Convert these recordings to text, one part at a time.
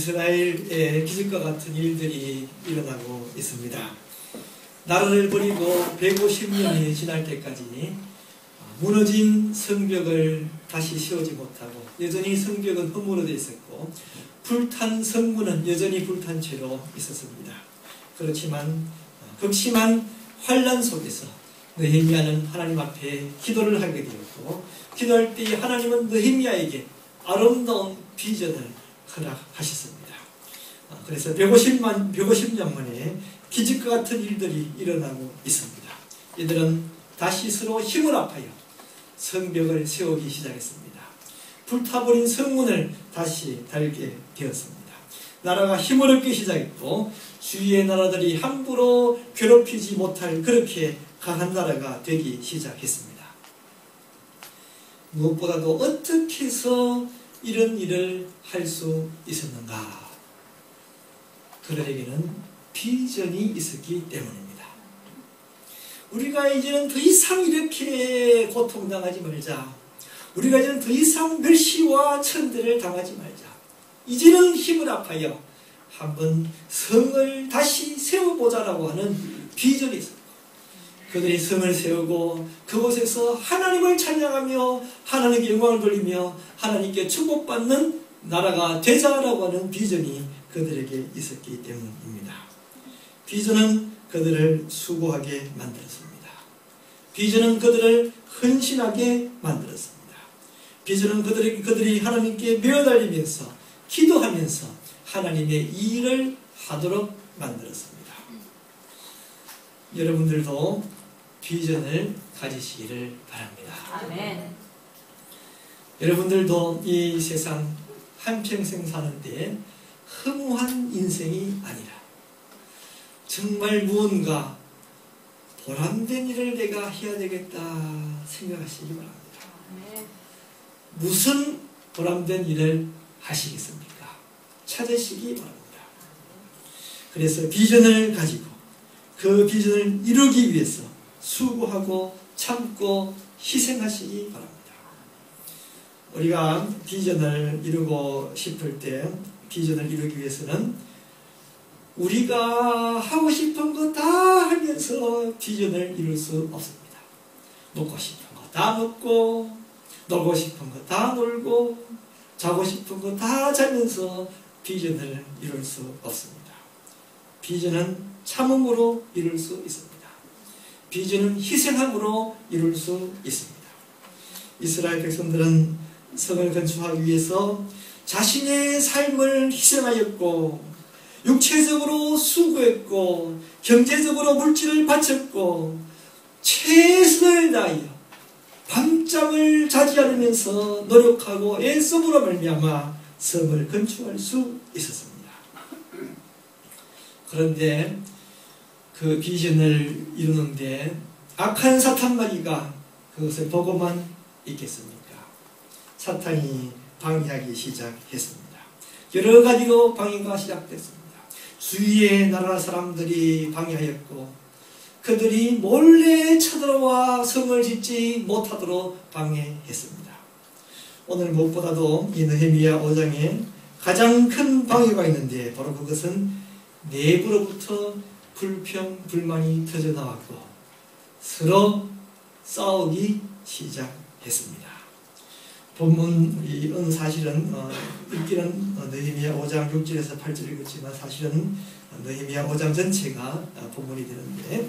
이스라엘의 기적과 같은 일들이 일어나고 있습니다. 나라를 버리고 150년이 지날 때까지 무너진 성벽을 다시 세우지 못하고 여전히 성벽은 허물어져 있었고 불탄 성문은 여전히 불탄 채로 있었습니다. 그렇지만 극심한 환난 속에서 느헤미야는 하나님 앞에 기도를 하게 되었고 기도할 때 하나님은 느헤미야에게 아름다운 비전을 허락하셨습니다. 그래서 150년 만에 기적과 같은 일들이 일어나고 있습니다. 이들은 다시 서로 힘을 합하여 성벽을 세우기 시작했습니다. 불타버린 성문을 다시 달게 되었습니다. 나라가 힘을 얻기 시작했고 주위의 나라들이 함부로 괴롭히지 못할 그렇게 강한 나라가 되기 시작했습니다. 무엇보다도 어떻게 해서 이런 일을 할 수 있었는가? 그들에게는 비전이 있었기 때문입니다. 우리가 이제는 더 이상 이렇게 고통당하지 말자. 우리가 이제는 더 이상 멸시와 천대를 당하지 말자. 이제는 힘을 합하여 한번 성을 다시 세워보자라고 하는 비전이 있었고 그들이 성을 세우고 그곳에서 하나님을 찬양하며 하나님께 영광을 돌리며 하나님께 축복받는 나라가 되자라고 하는 비전이 그들에게 있었기 때문입니다. 비전은 그들을 수고하게 만들었습니다. 비전은 그들을 헌신하게 만들었습니다. 비전은 그들이 하나님께 매어달리면서 기도하면서 하나님의 일을 하도록 만들었습니다. 여러분들도 비전을 가지시기를 바랍니다. 아멘. 여러분들도 이 세상 한평생 사는데 허무한 인생이 아니라 정말 무언가 보람된 일을 내가 해야 되겠다 생각하시기 바랍니다. 아멘. 무슨 보람된 일을 하시겠습니까? 찾으시기 바랍니다. 그래서 비전을 가지고 그 비전을 이루기 위해서 수고하고 참고 희생하시기 바랍니다. 우리가 비전을 이루고 싶을 때 비전을 이루기 위해서는 우리가 하고 싶은 거 다 하면서 비전을 이룰 수 없습니다. 먹고 싶은 거 다 먹고 놀고 싶은 거 다 놀고 자고 싶은 거 다 자면서 비전을 이룰 수 없습니다. 비전은 참음으로 이룰 수 있습니다. 비전은 희생함으로 이룰 수 있습니다. 이스라엘 백성들은 성을 건축하기 위해서 자신의 삶을 희생하였고 육체적으로 수고했고 경제적으로 물질을 바쳤고 최선을 다하여 밤잠을 자지 않으면서 노력하고 애써으로 말미암아 성을 건축할 수 있었습니다. 그런데 그 비전을 이루는데 악한 사탄마귀가 그것을 보고만 있겠습니까? 사탄이 방해하기 시작했습니다. 여러 가지로 방해가 시작됐습니다. 주위의 나라 사람들이 방해하였고 그들이 몰래 쳐들어와 성을 짓지 못하도록 방해했습니다. 오늘 무엇보다도 이 느헤미야 5장에 가장 큰 방해가 있는데 바로 그것은 내부로부터 불평, 불만이 터져나왔고 서로 싸우기 시작했습니다. 본문 이 사실은 읽기는 느헤미야 5장 6절에서 8절 읽었지만 사실은 느헤미야 5장 전체가 본문이 되는데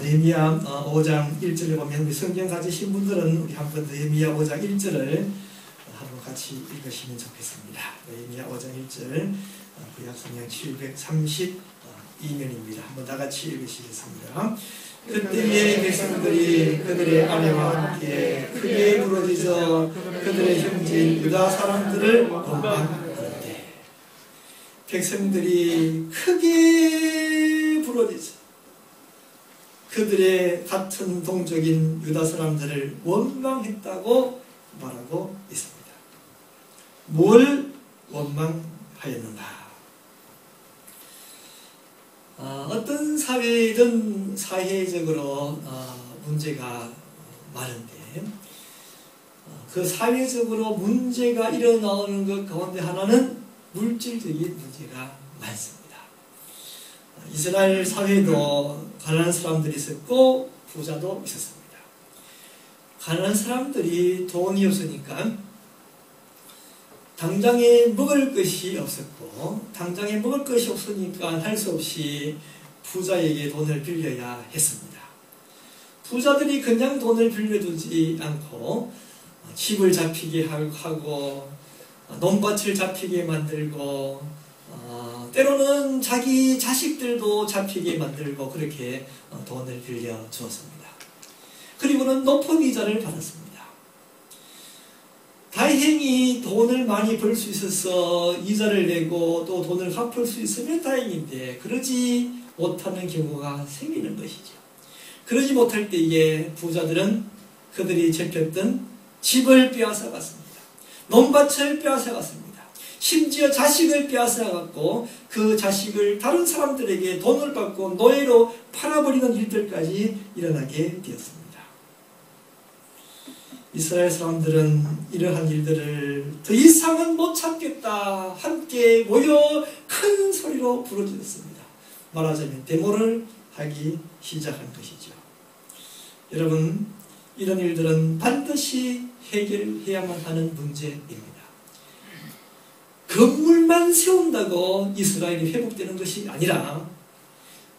느헤미야 5장 1절을 보면 우리 성경 가지신 분들은 우리 한번 느헤미야 5장 1절을 한번 같이 읽으시면 좋겠습니다. 느헤미야 5장 1절 구약성경 732면입니다. 한번 다 같이 읽으시겠습니다. 그때의 백성들이 그들의 아내와 함께 크게 부르짖어 그들의 형제인 유다 사람들을 원망하는데 백성들이 크게 부르짖어 그들의 같은 동족인 유다 사람들을 원망했다고 말하고 있습니다. 뭘 원망하였는가? 어떤 사회든 사회적으로 문제가 많은데 그 사회적으로 문제가 일어나는 것 가운데 하나는 물질적인 문제가 많습니다. 이스라엘 사회도 가난한 사람들이 있었고 부자도 있었습니다. 가난한 사람들이 돈이 없으니까 당장에 먹을 것이 없었고, 당장에 먹을 것이 없으니까 할 수 없이 부자에게 돈을 빌려야 했습니다. 부자들이 그냥 돈을 빌려두지 않고 집을 잡히게 하고 논밭을 잡히게 만들고 때로는 자기 자식들도 잡히게 만들고 그렇게 돈을 빌려 주었습니다. 그리고는 높은 이자를 받았습니다. 다행히 돈을 많이 벌 수 있어서 이자를 내고 또 돈을 갚을 수 있으면 다행인데 그러지 못하는 경우가 생기는 것이죠. 그러지 못할 때에 부자들은 그들이 잡혔던 집을 빼앗아갔습니다. 논밭을 빼앗아갔습니다. 심지어 자식을 빼앗아갔고 그 자식을 다른 사람들에게 돈을 받고 노예로 팔아버리는 일들까지 일어나게 되었습니다. 이스라엘 사람들은 이러한 일들을 더 이상은 못 참겠다 함께 모여 큰 소리로 부르짖었습니다. 말하자면 데모를 하기 시작한 것이죠. 여러분, 이런 일들은 반드시 해결해야만 하는 문제입니다. 건물만 세운다고 이스라엘이 회복되는 것이 아니라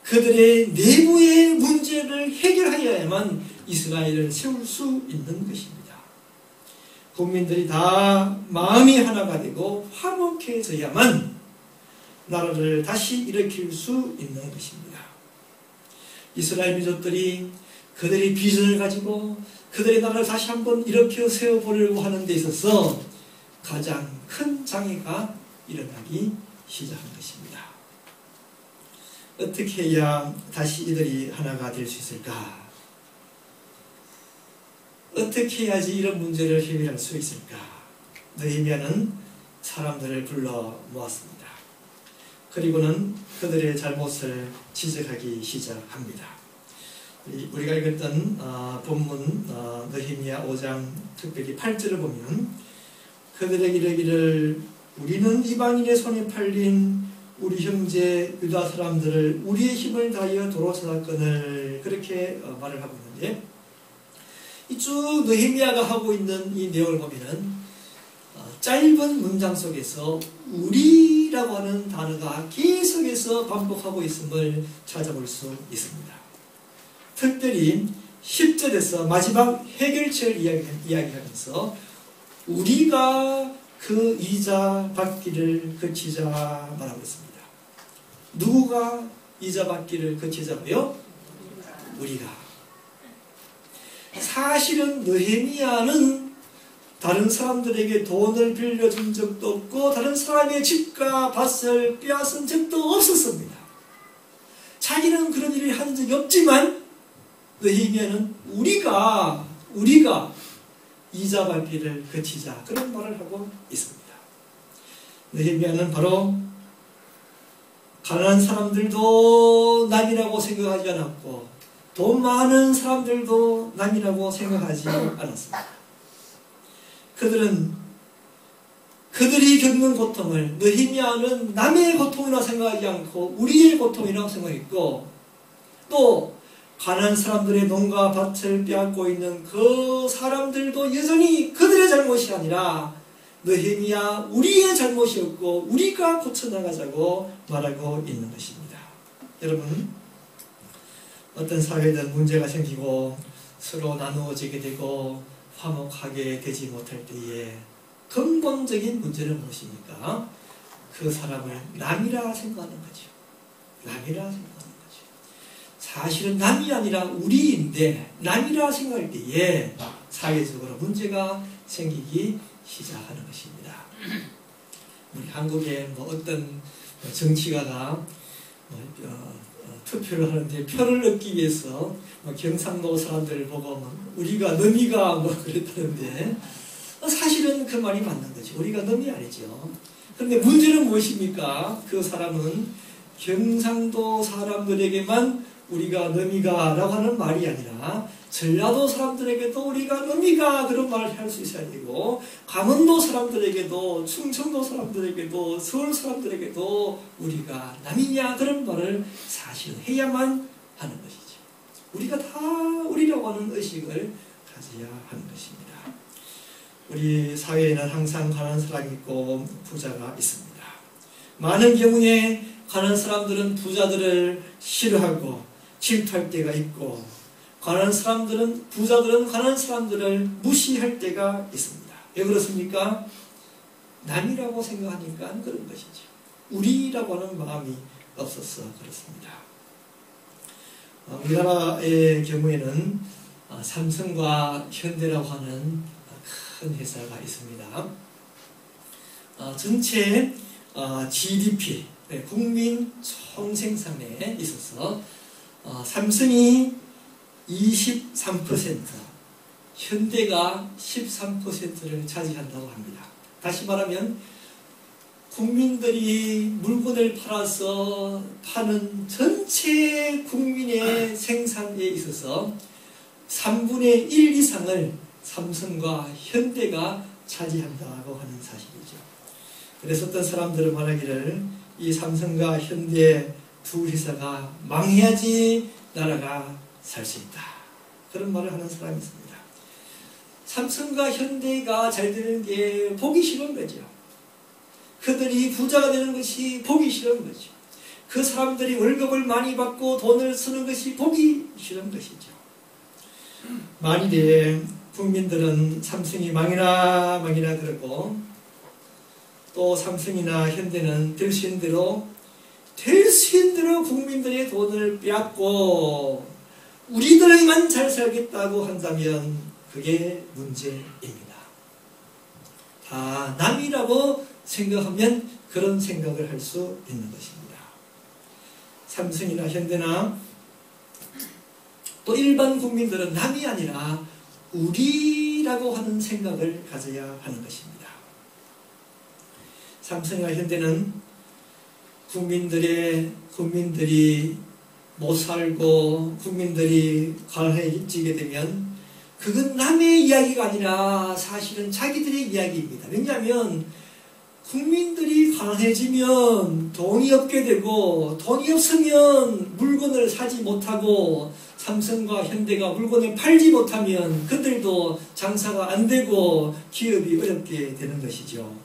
그들의 내부의 문제를 해결하여야만 이스라엘을 세울 수 있는 것입니다. 국민들이 다 마음이 하나가 되고 화목해져야만 나라를 다시 일으킬 수 있는 것입니다. 이스라엘 민족들이 그들의 비전을 가지고 그들의 나라를 다시 한번 일으켜 세워보려고 하는 데 있어서 가장 큰 장애가 일어나기 시작한 것입니다. 어떻게 해야 다시 이들이 하나가 될 수 있을까? 어떻게 해야지 이런 문제를 해결할 수 있을까? 느헤미야는 사람들을 불러 모았습니다. 그리고는 그들의 잘못을 지적하기 시작합니다. 우리가 읽었던 본문 느헤미야 5장 특별히 8절을 보면 그들에게 이르기를 우리는 이방인의 손에 팔린 우리 형제 유다 사람들을 우리의 힘을 다하여 도로 찾았거늘 그렇게 말을 하고 있는데 쭉 느헤미야가 하고 있는 이 내용을 보면은 짧은 문장 속에서 우리라고 하는 단어가 계속해서 반복하고 있음을 찾아볼 수 있습니다. 특별히 10절에서 마지막 해결책을 이야기하면서 우리가 그 이자 받기를 그치자 말하고 있습니다. 누구가 이자 받기를 그치자고요? 우리가. 사실은 느헤미야는 다른 사람들에게 돈을 빌려준 적도 없고 다른 사람의 집과 밭을 빼앗은 적도 없었습니다. 자기는 그런 일을 한 적이 없지만 느헤미야는 우리가 이자 받기를 그치자 그런 말을 하고 있습니다. 느헤미야는 바로 가난한 사람들도 남이라고 생각하지 않았고 돈 많은 사람들도 남이라고 생각하지 않았습니다. 그들이 겪는 고통을 느헤미야는 남의 고통이라고 생각하지 않고 우리의 고통이라고 생각했고 또 가난한 사람들의 농가 밭을 빼앗고 있는 그 사람들도 여전히 그들의 잘못이 아니라 느헤미야 우리의 잘못이었고 우리가 고쳐나가자고 말하고 있는 것입니다. 여러분, 어떤 사회든 문제가 생기고 서로 나누어지게 되고 화목하게 되지 못할 때에 근본적인 문제는 무엇입니까? 그 사람을 남이라 생각하는 거죠. 남이라 생각하는 거죠. 사실은 남이 아니라 우리인데 남이라 생각할 때에 사회적으로 문제가 생기기 시작하는 것입니다. 우리 한국에 어떤 정치가가 투표를 하는데 표를 얻기 위해서 경상도 사람들을 보고 우리가 너미가 그랬다는데 사실은 그 말이 맞는 거죠. 우리가 너미 아니죠. 그런데 문제는 무엇입니까? 그 사람은 경상도 사람들에게만 우리가 너미가 라고 하는 말이 아니라 전라도 사람들에게도 우리가 너미가 그런 말을 할 수 있어야 되고, 강원도 사람들에게도, 충청도 사람들에게도, 서울 사람들에게도 우리가 남이냐 그런 말을 사실 해야만 하는 것이죠. 우리가 다 우리라고 하는 의식을 가져야 하는 것입니다. 우리 사회에는 항상 가난한 사람이 있고 부자가 있습니다. 많은 경우에 가난한 사람들은 부자들을 싫어하고 질투할 때가 있고, 가난한 사람들은, 부자들은 가난한 사람들을 무시할 때가 있습니다. 왜 그렇습니까? 남이라고 생각하니까 그런 것이죠. 우리라고 하는 마음이 없어서 그렇습니다. 우리나라의 경우에는 삼성과 현대라고 하는 큰 회사가 있습니다. 전체 GDP, 국민 총생산에 있어서 삼성이 23%, 현대가 13%를 차지한다고 합니다. 다시 말하면 국민들이 물건을 팔아서 파는 전체 국민의 생산에 있어서 3분의 1 이상을 삼성과 현대가 차지한다고 하는 사실이죠. 그래서 어떤 사람들은 말하기를 이 삼성과 현대 두 회사가 망해야지 나라가 살 수 있다, 그런 말을 하는 사람이 있습니다. 삼성과 현대가 잘 되는 게 보기 싫은 거죠. 그들이 부자가 되는 것이 보기 싫은 거죠. 그 사람들이 월급을 많이 받고 돈을 쓰는 것이 보기 싫은 것이죠. 만일에 국민들은 삼성이 망이나 그러고, 또 삼성이나 현대는 될 수 있는 대로 국민들의 돈을 빼앗고 우리들만 잘 살겠다고 한다면 그게 문제입니다. 다 남이라고 생각하면 그런 생각을 할 수 있는 것입니다. 삼성이나 현대나 또 일반 국민들은 남이 아니라 우리라고 하는 생각을 가져야 하는 것입니다. 삼성이나 현대는 국민들이 못 살고 국민들이 가난해지게 되면 그건 남의 이야기가 아니라 사실은 자기들의 이야기입니다. 왜냐하면 국민들이 가난해지면 돈이 없게 되고, 돈이 없으면 물건을 사지 못하고, 삼성과 현대가 물건을 팔지 못하면 그들도 장사가 안 되고 기업이 어렵게 되는 것이죠.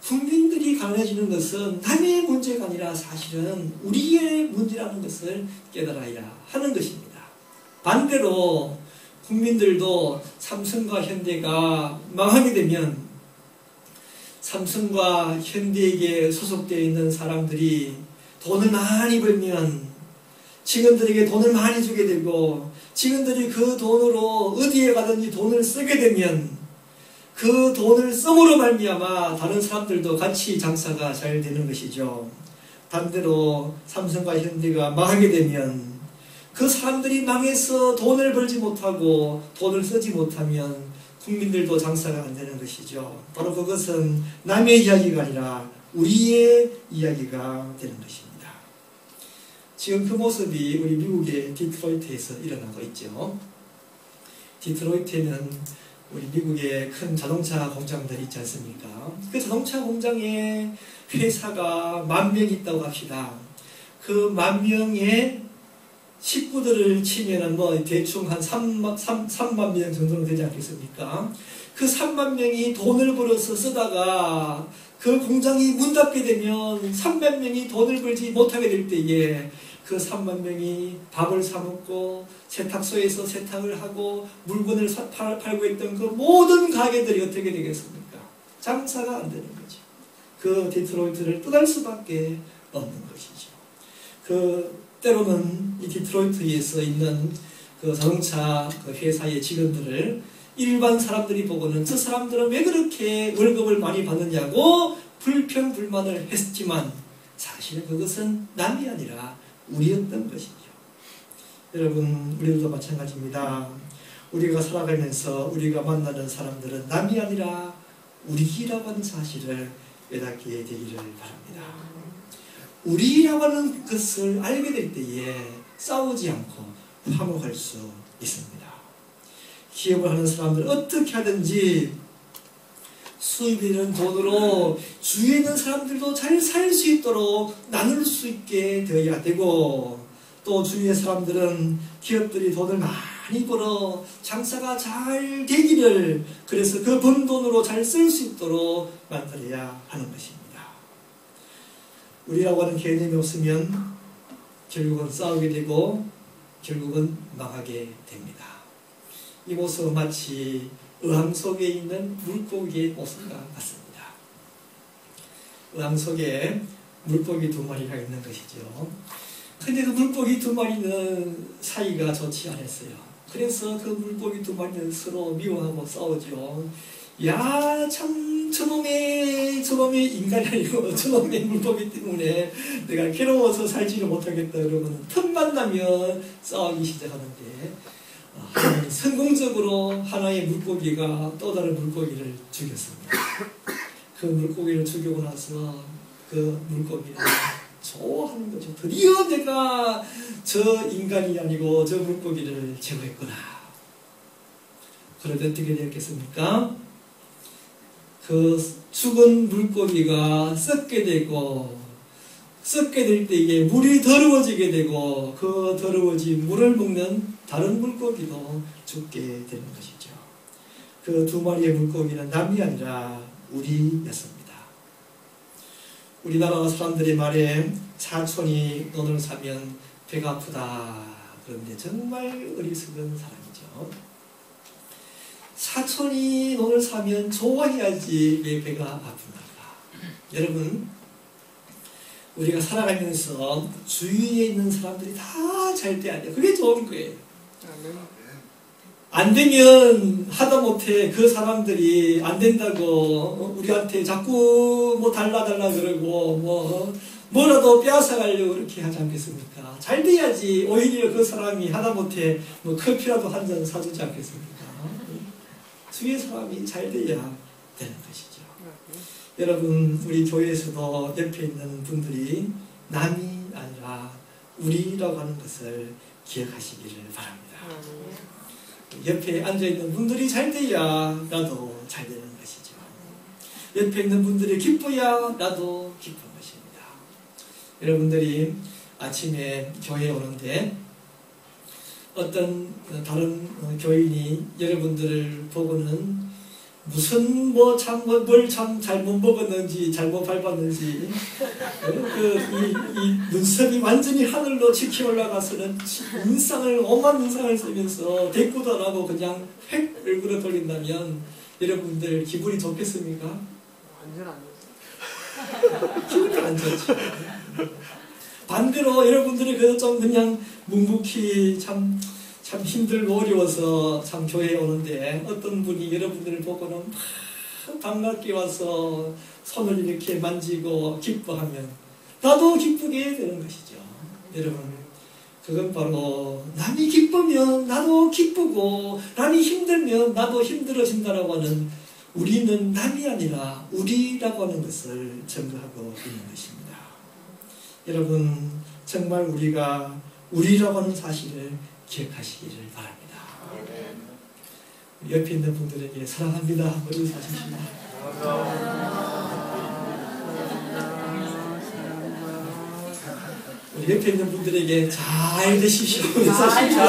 국민들이 가난해지는 것은 남의 문제가 아니라 사실은 우리의 문제라는 것을 깨달아야 하는 것입니다. 반대로 국민들도 삼성과 현대가 망하게 되면 삼성과 현대에게 소속되어 있는 사람들이 돈을 많이 벌면 직원들에게 돈을 많이 주게 되고, 직원들이 그 돈으로 어디에 가든지 돈을 쓰게 되면 그 돈을 씀으로 말미암아 다른 사람들도 같이 장사가 잘 되는 것이죠. 반대로 삼성과 현대가 망하게 되면 그 사람들이 망해서 돈을 벌지 못하고 돈을 쓰지 못하면 국민들도 장사가 안 되는 것이죠. 바로 그것은 남의 이야기가 아니라 우리의 이야기가 되는 것입니다. 지금 그 모습이 우리 미국의 디트로이트에서 일어나고 있죠. 디트로이트에는 우리 미국의 큰 자동차 공장들이 있지 않습니까? 그 자동차 공장에 회사가 10,000명이 있다고 합시다. 그 10,000명의 식구들을 치면은 대충 한 3만 명 정도는 되지 않겠습니까? 그 3만 명이 돈을 벌어서 쓰다가 그 공장이 문 닫게 되면 3만 명이 돈을 벌지 못하게 될 때에 그 3만 명이 밥을 사 먹고 세탁소에서 세탁을 하고 물건을 팔고 있던 그 모든 가게들이 어떻게 되겠습니까? 장사가 안 되는 거죠. 그 디트로이트를 떠날 수밖에 없는 것이죠. 때로는 이 디트로이트에서 있는 그 자동차 그 회사의 직원들을 일반 사람들이 보고는 저 사람들은 왜 그렇게 월급을 많이 받느냐고 불평불만을 했지만 사실은 그것은 남이 아니라 우리였던 것이죠. 여러분, 우리들도 마찬가지입니다. 우리가 살아가면서 우리가 만나는 사람들은 남이 아니라 우리라고 하는 사실을 깨닫게 되기를 바랍니다. 우리라고 하는 것을 알게 될 때에 싸우지 않고 화목할 수 있습니다. 기업을 하는 사람들은 어떻게 하든지 수입이 되는 돈으로 주위에 있는 사람들도 잘 살 수 있도록 나눌 수 있게 되어야 되고, 또 주위의 사람들은 기업들이 돈을 많이 벌어 장사가 잘 되기를, 그래서 그 번 돈으로 잘 쓸 수 있도록 만들어야 하는 것입니다. 우리라고 하는 개념이 없으면 결국은 싸우게 되고 결국은 망하게 됩니다. 이 모습은 마치 의항 속에 있는 물고기의 모습과 같습니다. 의항 속에 물고기 두 마리가 있는 것이죠. 근데 그 물고기 두 마리는 사이가 좋지 않았어요. 그래서 그 물고기 두 마리는 서로 미워하고 싸우죠. 야, 참 저놈의 인간이 아니고 저놈의 물고기 때문에 내가 괴로워서 살지를 못하겠다 그러면 틈만 나면 싸우기 시작하는데, 성공적으로 하나의 물고기가 또 다른 물고기를 죽였습니다. 그 물고기를 죽이고 나서 그 물고기는 좋아하는 거죠. 드디어 내가 저 인간이 아니고 저 물고기를 제거했구나. 그런데 어떻게 되었겠습니까? 그 죽은 물고기가 썩게 되고, 썩게 될 때 이게 물이 더러워지게 되고, 그 더러워진 물을 먹는 다른 물고기도 죽게 되는 것이죠. 그 두 마리의 물고기는 남이 아니라 우리였습니다. 우리나라 사람들의 말에 사촌이 돈을 사면 배가 아프다. 그런데 정말 어리석은 사람이죠. 사촌이 돈을 사면 좋아해야지 왜 배가 아픈가. 여러분, 우리가 살아가면서 주위에 있는 사람들이 다 잘 돼야 돼요. 그게 좋은 거예요. 안 되면 하다못해 그 사람들이 안 된다고 우리한테 자꾸 뭐 달라 그러고 뭐라도 빼앗아가려고 그렇게 하지 않겠습니까? 잘 돼야지 오히려 그 사람이 하다못해 뭐 커피라도 한 잔 사주지 않겠습니까? 주위의 사람이 잘 돼야 되는 것이죠. 여러분, 우리 교회에서도 옆에 있는 분들이 남이 아니라 우리라고 하는 것을 기억하시기를 바랍니다. 옆에 앉아있는 분들이 잘 돼야 나도 잘 되는 것이죠. 옆에 있는 분들이 기뻐야 나도 기쁜 것입니다. 여러분들이 아침에 교회에 오는데 어떤 다른 교인이 여러분들을 보고는 무슨 뭘 참 잘못 먹었는지 잘못 밟았는지 이 눈썹이 완전히 하늘로 치켜 올라가서는 오만 인상을 쓰면서 대꾸도 안 하고 그냥 획 얼굴을 돌린다면 여러분들 기분이 좋겠습니까? 완전 안 좋죠. 기분이 안 좋죠. 반대로 여러분들이 그래도 좀 그냥 묵묵히 참 힘들고 어려워서 참 교회에 오는데 어떤 분이 여러분들을 보고는 막 반갑게 와서 손을 이렇게 만지고 기뻐하면 나도 기쁘게 되는 것이죠. 여러분, 그건 바로 남이 기쁘면 나도 기쁘고 남이 힘들면 나도 힘들어진다라고 하는, 우리는 남이 아니라 우리라고 하는 것을 증거하고 있는 것입니다. 여러분, 정말 우리가 우리라고 하는 사실을 기억하시기를 바랍니다. 옆에 있는 분들에게 사랑합니다 한번 인사하십시오. 우리 옆에 있는 분들에게 잘 되십시오 인사하십시오.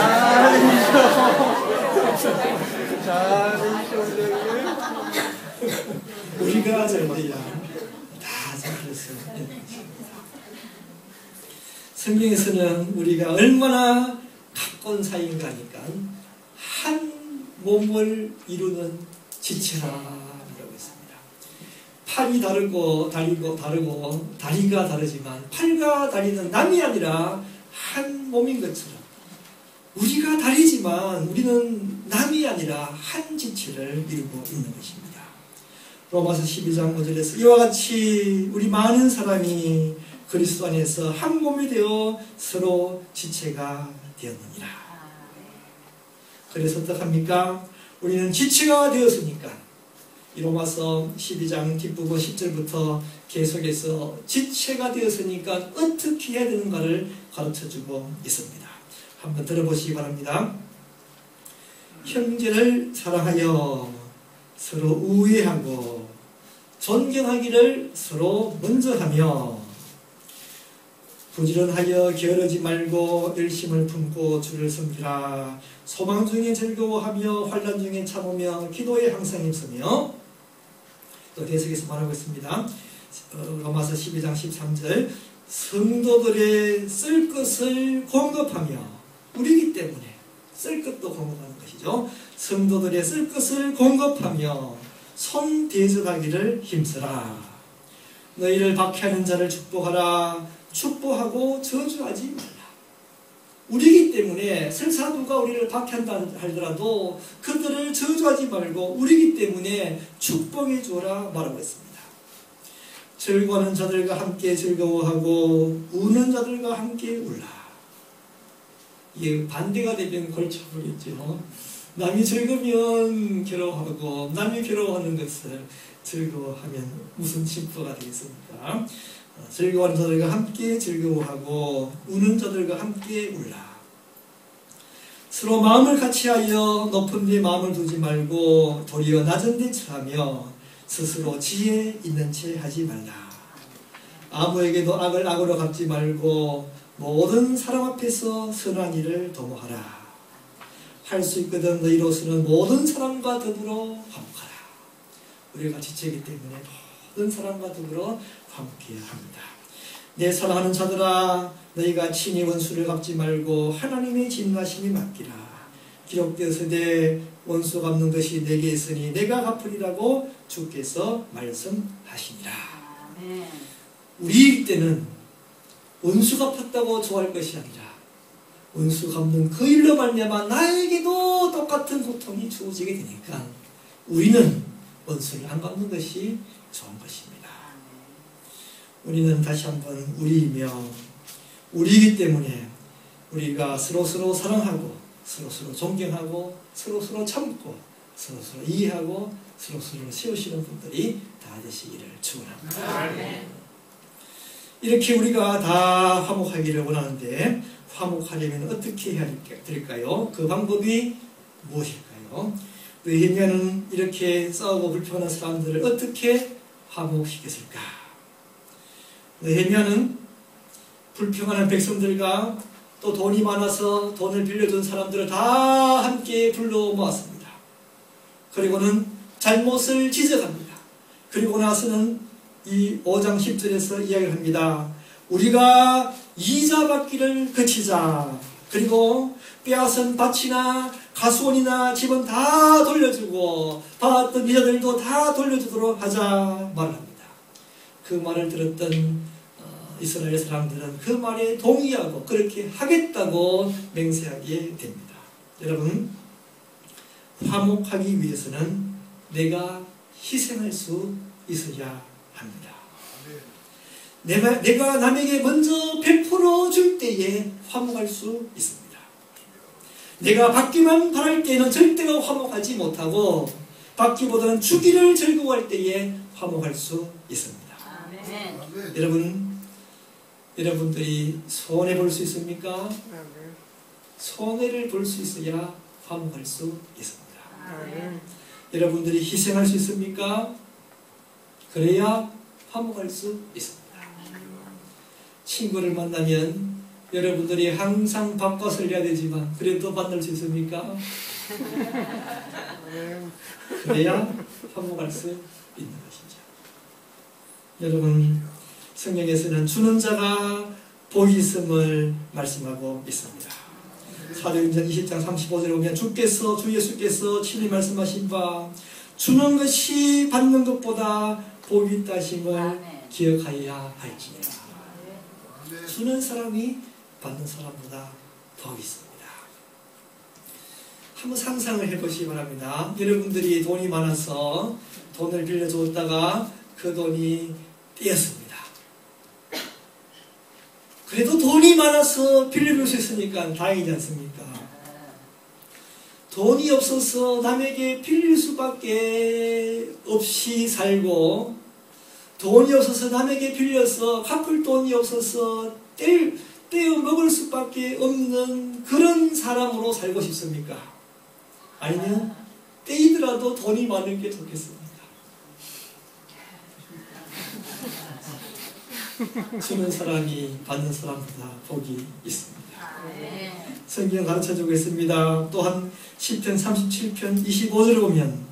우리가 잘 돼야 다 잘 됐어요. 성경에서는 우리가 얼마나 가까운 사이인가 하니까 한 몸을 이루는 지체라고 했습니다. 팔이 다르고 다리가 다르지만 팔과 다리는 남이 아니라 한 몸인 것처럼 우리가 다르지만 우리는 남이 아니라 한 지체를 이루고 있는 것입니다. 로마서 12장 5절에서 이와 같이 우리 많은 사람이 그리스도 안에서 한 몸이 되어 서로 지체가 되었느니라. 그래서 어떡합니까? 우리는 지체가 되었으니까 이 로마서 12장 뒷부분 10절부터 계속해서 지체가 되었으니까 어떻게 해야 되는가를 가르쳐주고 있습니다. 한번 들어보시기 바랍니다. 형제를 사랑하여 서로 우애하고 존경하기를 서로 먼저 하며 부지런하여 게으르지 말고 열심을 품고 주를 섬기라. 소망 중에 즐거워하며 환난 중에 참으며 기도에 항상 힘쓰며. 또 계속해서 말하고 있습니다. 로마서 12장 13절 성도들의 쓸 것을 공급하며 우리이기 때문에 쓸 것도 공급하는 것이죠. 성도들의 쓸 것을 공급하며 손 대접하기를 힘쓰라. 너희를 박해하는 자를 축복하라. 축복하고 저주하지 말라. 우리이기 때문에 설사 누가 우리를 박해한다 하더라도 그들을 저주하지 말고 우리이기 때문에 축복해 주라 말하고 있습니다. 즐거워하는 자들과 함께 즐거워하고 우는 자들과 함께 울라. 이게 반대가 되면 골치 아프겠죠. 남이 즐거우면 괴로워하고 남이 괴로워하는 것을 즐거워하면 무슨 심보가 되겠습니까? 즐거워하는 자들과 함께 즐거워하고 우는 자들과 함께 울라. 서로 마음을 같이하여 높은 데 마음을 두지 말고 도리어 낮은 데 처하며 스스로 지혜 있는 채 하지 말라. 아무에게도 악을 악으로 갚지 말고 모든 사람 앞에서 선한 일을 도모하라. 할 수 있거든 너희로서는 모든 사람과 더불어 화목하라. 우리가 지체이기 때문에 모든 사람과 더불어 화목해야 합니다. 내 사랑하는 자들아 너희가 친히 원수를 갚지 말고 하나님의 진노하심이 맡기라. 기록되어서되 원수 갚는 것이 내게 있으니 내가 갚으리라고 주께서 말씀하시니라. 우리 때는 원수 갚았다고 좋아할 것이 아니라 원수 갚는 그 일로 말미암아 나에게도 똑같은 고통이 주어지게 되니까 우리는 원수를 안 갚는 것이 좋은 것입니다. 우리는 다시 한번 우리이며 우리이기 때문에 우리가 서로서로 사랑하고 서로서로 존경하고 서로서로 참고 서로서로 이해하고 서로서로 세우시는 분들이 다 되시기를 축원합니다. 이렇게 우리가 다 화목하기를 원하는데 화목하려면 어떻게 해야 될까요? 그 방법이 무엇일까요? 느헤미야는 이렇게 싸우고 불평하는 사람들을 어떻게 화목시켰을까? 느헤미야는 불평하는 백성들과 또 돈이 많아서 돈을 빌려준 사람들을 다 함께 불러 모았습니다. 그리고는 잘못을 지적합니다. 그리고 나서는 이 5장 10절에서 이야기를 합니다. 우리가 이자 받기를 그치자. 그리고 빼앗은 밭이나 가수원이나 집은 다 돌려주고 받았던 이자들도 다 돌려주도록 하자 말을 합니다. 그 말을 들었던 이스라엘 사람들은 그 말에 동의하고 그렇게 하겠다고 맹세하게 됩니다. 여러분, 화목하기 위해서는 내가 희생할 수 있어야 합니다. 내가 남에게 먼저 100% 줄 때에 화목할 수 있습니다. 내가 받기만 바랄 때는 절대로 화목하지 못하고 받기보다는 주기를 즐거워할 때에 화목할 수 있습니다. 여러분들이 손해볼 수 있습니까? 손해를 볼 수 있어야 화목할 수 있습니다. 여러분들이 희생할 수 있습니까? 그래야 화목할 수 있습니다. 친구를 만나면 여러분들이 항상 밥값을 내야 되지만 그래도 만날 수 있습니까? 그래야 화목할 수 있는 것이죠. 여러분, 성경에서는 주는 자가 복이 있음을 말씀하고 있습니다. 사도행전 20장 35절에 보면 주 예수께서 친히 말씀하신 바 주는 것이 받는 것보다 복이 있다 하심을 기억하여야 할지니라. 주는 사람이 받는 사람보다 복이 있습니다. 한번 상상을 해보시기 바랍니다. 여러분들이 돈이 많아서 돈을 빌려줬다가 그 돈이 떼었습니다. 그래도 돈이 많아서 빌려줄 수 있으니까 다행이지 않습니까? 돈이 없어서 남에게 빌릴 수밖에 없이 살고 돈이 없어서 남에게 빌려서 갚을 돈이 없어서 떼어 먹을 수밖에 없는 그런 사람으로 살고 싶습니까? 아니면 떼이더라도 돈이 많은 게 좋겠습니까? 주는 사람이 받는 사람보다 복이 있습니다. 성경 가르쳐주고 있습니다. 또한 시편 37편 25절을 보면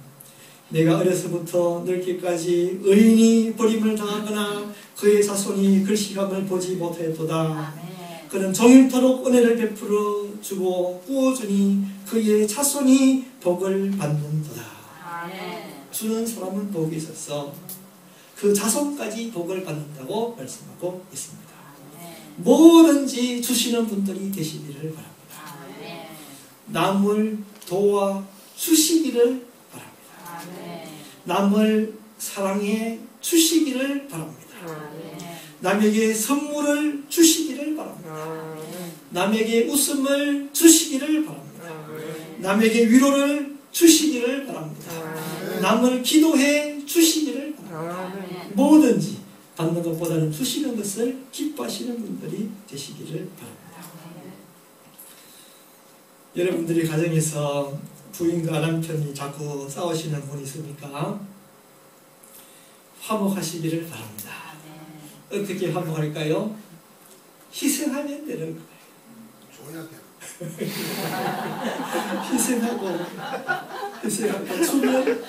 내가 어려서부터 늙기까지 의인이 버림을 당하거나 그의 자손이 글씨감을 보지 못하였도다. 그는 종일토록 은혜를 베풀어 주고 꾸어주니 그의 자손이 복을 받는도다. 주는 사람은 복이 있어서 그 자손까지 복을 받는다고 말씀하고 있습니다. 뭐든지 주시는 분들이 되시기를 바랍니다. 남을 도와 주시기를 바랍니다. 남을 사랑해 주시기를 바랍니다. 남에게 선물을 주시기를 바랍니다. 남에게 웃음을 주시기를 바랍니다. 남에게 위로를 주시기를 바랍니다. 남을 기도해 주시기를 바랍니다. 뭐든지 받는 것보다는 주시는 것을 기뻐하시는 분들이 되시기를 바랍니다. 여러분들이 가정에서 부인과 남편이 자꾸 싸우시는 분이 있습니까? 화목하시기를 바랍니다. 어떻게 화목할까요? 희생하면 되는 거예요. 희생하고 주면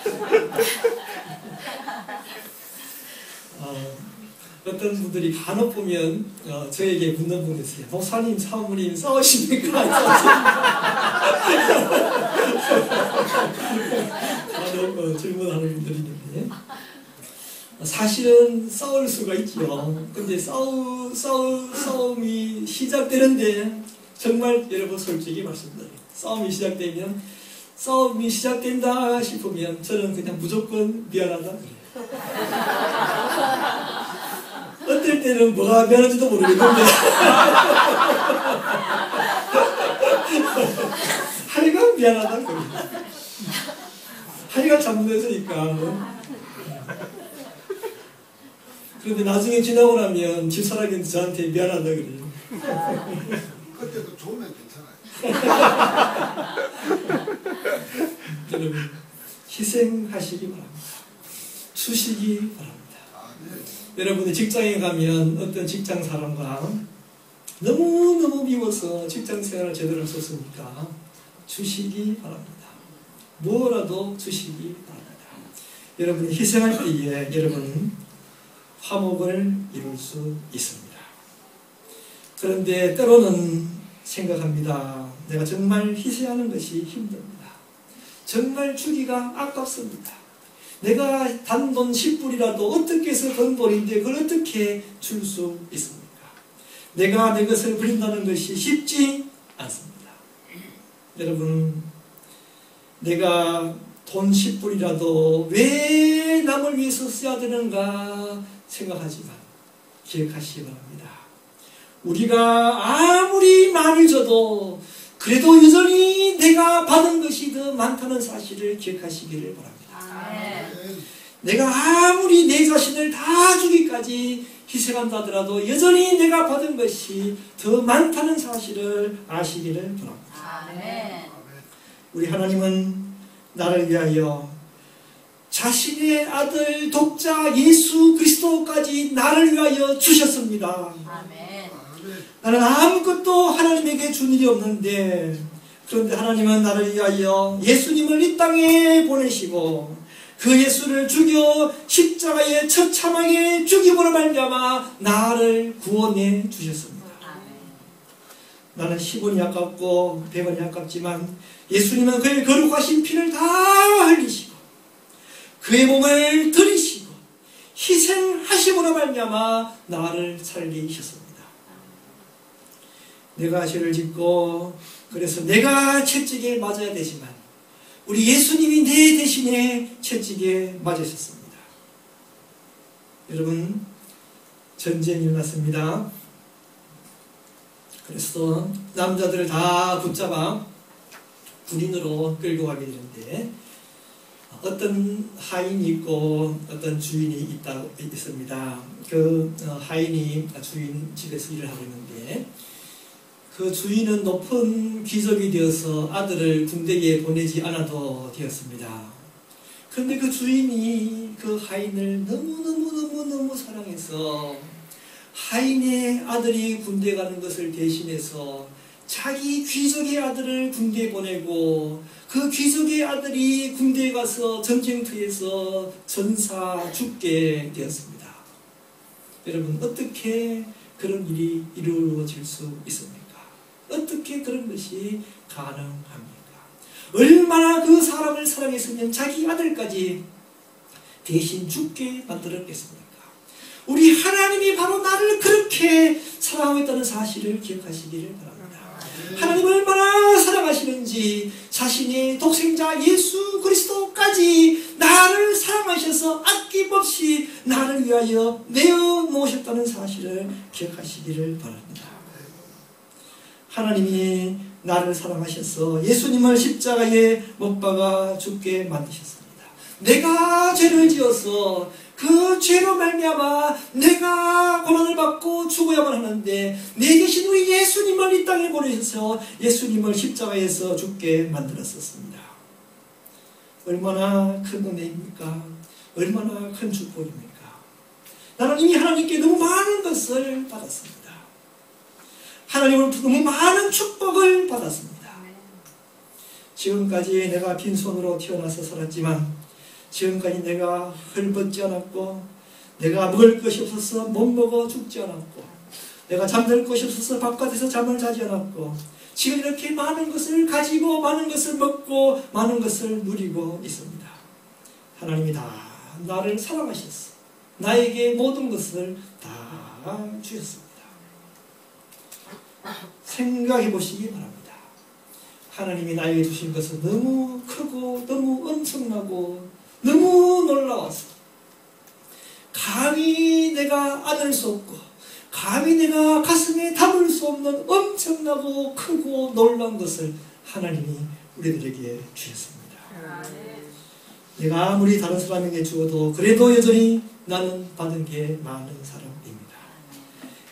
어떤 분들이 간혹 보면 저에게 묻는 분이 있어요. 목사님, 사모님 싸우십니까? 간혹 질문하는 분들이 있는데 사실은 싸울 수가 있죠. 근데 싸움이 시작되는데 정말 여러분 솔직히 말씀드려요. 싸움이 시작된다 싶으면 저는 그냥 무조건 미안하다 그래요. 어떨 때는 뭐가 미안한지도 모르겠는데 하여간 미안하다 그래요. 하여간 잘못했으니까. 그런데 나중에 지나고 나면 집사람이 저한테 미안하다 그래요. 그때도 좋으면 괜찮아요. 여러분 희생하시기 바랍니다. 주시기 바랍니다. 여러분이 직장에 가면 어떤 직장 사람과 너무너무 미워서 직장 생활을 제대로 할 수 없으니까 주시기 바랍니다. 뭐라도 주시기 바랍니다. 여러분이 희생할 때에 여러분 화목을 이룰 수 있습니다. 그런데 때로는 생각합니다. 내가 정말 희생하는 것이 힘듭니다. 정말 주기가 아깝습니다. 내가 단돈 10불이라도 어떻게 해서 번 돈인데 그걸 어떻게 줄 수 있습니까? 내가 내 것을 버린다는 것이 쉽지 않습니다. 여러분, 내가 돈 10불이라도 왜 남을 위해서 써야 되는가 생각하지만 기억하시기 바랍니다. 우리가 아무리 많이 줘도 그래도 여전히 내가 받은 것이 더 많다는 사실을 기억하시기를 바랍니다. 내가 아무리 내 자신을 다 주기까지 희생한다 하더라도 여전히 내가 받은 것이 더 많다는 사실을 아시기를 바랍니다. 우리 하나님은 나를 위하여 자신의 아들 독자 예수 그리스도까지 나를 위하여 주셨습니다. 나는 아무것도 하나님에게 준 일이 없는데 그런데 하나님은 나를 위하여 예수님을 이 땅에 보내시고 그 예수를 죽여 십자가의 처참하게 죽임으로 말미암아 나를 구원해 주셨습니다. 나는 10원이 아깝고 100원이 아깝지만 예수님은 그의 거룩하신 피를 다 흘리시고 그의 몸을 들이시고 희생하심으로 말미암아 나를 살리셨습니다. 내가 죄를 짓고 그래서 내가 채찍에 맞아야 되지만 우리 예수님이 내 대신에 채찍에 맞으셨습니다. 여러분, 전쟁이 일어났습니다. 그래서 남자들을 다 붙잡아 군인으로 끌고 가게 되는데 어떤 하인이 있고 어떤 주인이 있습니다. 그 하인이 주인 집에서 일을 하고 있는데 그 주인은 높은 귀족이 되어서 아들을 군대에 보내지 않아도 되었습니다. 그런데 그 주인이 그 하인을 너무너무 사랑해서 하인의 아들이 군대 가는 것을 대신해서 자기 귀족의 아들을 군대에 보내고 그 귀족의 아들이 군대에 가서 전쟁터에서 전사 죽게 되었습니다. 여러분, 어떻게 그런 일이 이루어질 수 있습니까? 어떻게 그런 것이 가능합니까? 얼마나 그 사람을 사랑했으면 자기 아들까지 대신 죽게 만들었겠습니까? 우리 하나님이 바로 나를 그렇게 사랑하고 있다는 사실을 기억하시기를 바랍니다. 하나님을 얼마나 사랑하시는지 자신의 독생자 예수 그리스도까지 나를 사랑하셔서 아낌없이 나를 위하여 내어놓으셨다는 사실을 기억하시기를 바랍니다. 하나님이 나를 사랑하셔서 예수님을 십자가에 못 박아 죽게 만드셨습니다. 내가 죄를 지어서 그 죄로 말미암아 내가 고난을 받고 죽어야만 하는데 내 대신 우리 예수님을 이 땅에 보내셔서 예수님을 십자가에서 죽게 만들었었습니다. 얼마나 큰 은혜입니까? 얼마나 큰 축복입니까? 나는 이미 하나님께 너무 많은 것을 받았습니다. 하나님으로부터 너무 많은 축복을 받았습니다. 지금까지 내가 빈손으로 태어나서 살았지만 지금까지 내가 헐벗지 않았고 내가 먹을 것이 없어서 못 먹어 죽지 않았고 내가 잠들 것이 없어서 바깥에서 잠을 자지 않았고 지금 이렇게 많은 것을 가지고 많은 것을 먹고 많은 것을 누리고 있습니다. 하나님이 다 나를 사랑하셨어. 나에게 모든 것을 다 주셨습니다. 생각해 보시기 바랍니다. 하나님이 나에게 주신 것은 너무 크고 너무 엄청나고 너무 놀라워서 감히 내가 안을 수 없고 감히 내가 가슴에 담을 수 없는 엄청나고 크고 놀라운 것을 하나님이 우리들에게 주셨습니다. 내가 아무리 다른 사람에게 주어도 그래도 여전히 나는 받은 게 많은 사람입니다.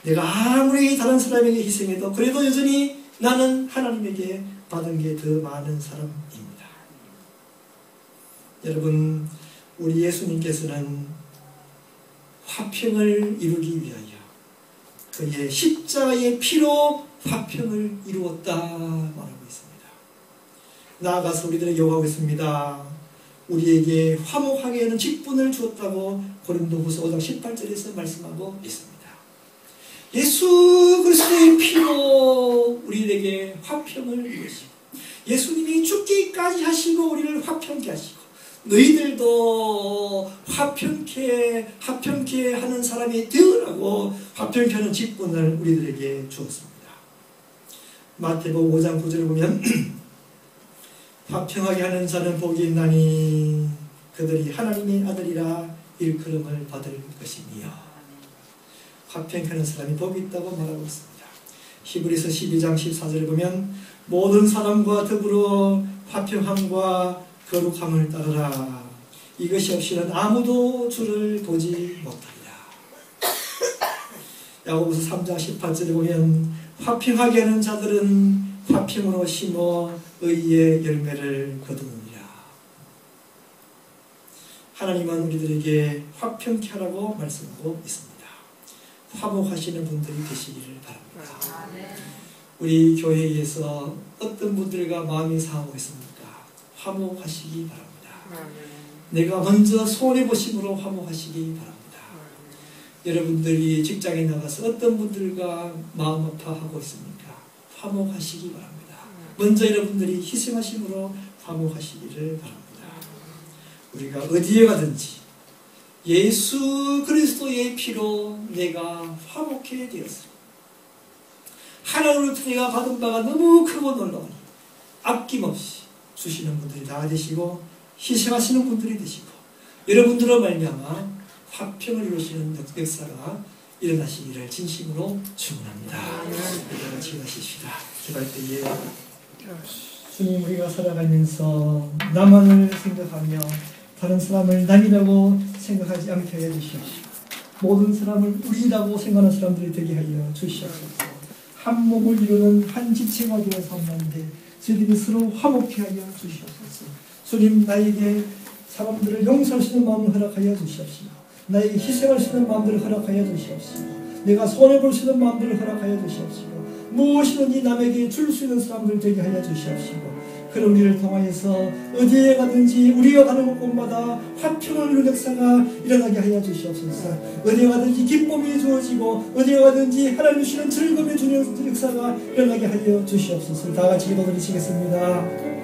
내가 아무리 다른 사람에게 희생해도 그래도 여전히 나는 하나님에게 받은 게 더 많은 사람입니다. 여러분, 우리 예수님께서는 화평을 이루기 위하여 그의 십자가의 피로 화평을 이루었다 말하고 있습니다. 나아가서 우리들에게 요구하고 있습니다. 우리에게 화목하게 하는 직분을 주었다고 고린도후서 5장 18절에서 말씀하고 있습니다. 예수 그리스도의 피로 우리에게 화평을 이루시고 예수님이 죽기까지 하시고 우리를 화평케 하시고 너희들도 화평케 하는 사람이 되으라고 화평케 하는 직분을 우리들에게 주었습니다. 마태복음 5장 9절을 보면 화평하게 하는 자는 복이 있나니 그들이 하나님의 아들이라 일컬음을 받을 것이니요. 화평케 하는 사람이 복이 있다고 말하고 있습니다. 히브리서 12장 14절을 보면 모든 사람과 더불어 화평함과 거룩함을 따르라. 이것이 없이는 아무도 주를 보지 못하리라. 야고보서 3장 18절에 보면 화평하게 하는 자들은 화평으로 심어 의의 열매를 거두느니라. 하나님은 우리들에게 화평케 하라고 말씀하고 있습니다. 화목하시는 분들이 되시기를 바랍니다. 우리 교회에서 어떤 분들과 마음이 상하고 있습니까? 화목하시기 바랍니다. 내가 먼저 손해보심으로 화목하시기 바랍니다. 여러분들이 직장에 나가서 어떤 분들과 마음 아파하고 있습니까? 화목하시기 바랍니다. 먼저 여러분들이 희생하심으로 화목하시기를 바랍니다. 우리가 어디에 가든지 예수 그리스도의 피로 내가 화목해 되었습니다. 하나님으로부터 내가 받은 바가 너무 크고 놀라우니 아낌없이 주시는 분들이 다 되시고 희생하시는 분들이 되시고 여러분들로 말미암아 화평을 이루시는 역사가 일어나시기를 진심으로 축원합니다. 우리가 같이 기도하십시다. 기도할 때에 주님, 우리가 살아가면서 나만을 생각하며 다른 사람을 남이라고 생각하지 않게 해 주시옵시고 모든 사람을 우리라고 생각하는 사람들이 되게 하여 주시옵소서. 한 몸을 이루는 한 지체가 되어 산다는데 저희들이 서로 화목케 하여 주시옵소서. 주님, 나에게 사람들을 용서할 수 있는 마음을 허락하여 주시옵시고, 나에게 희생할 수 있는 마음들을 허락하여 주시옵시고, 내가 손해볼 수 있는 마음들을 허락하여 주시옵시고, 무엇이든지 남에게 줄 수 있는 사람들 되게 하여 주시옵시고, 그런 우리를 통하여서 어디에 가든지 우리가 가는 곳마다 화평을 이루는 역사가 일어나게 하여 주시옵소서. 어디에 가든지 기쁨이 주어지고 어디에 가든지 하나님 주시는 즐거움이 주는 역사가 일어나게 하여 주시옵소서. 다 같이 기도드리시겠습니다.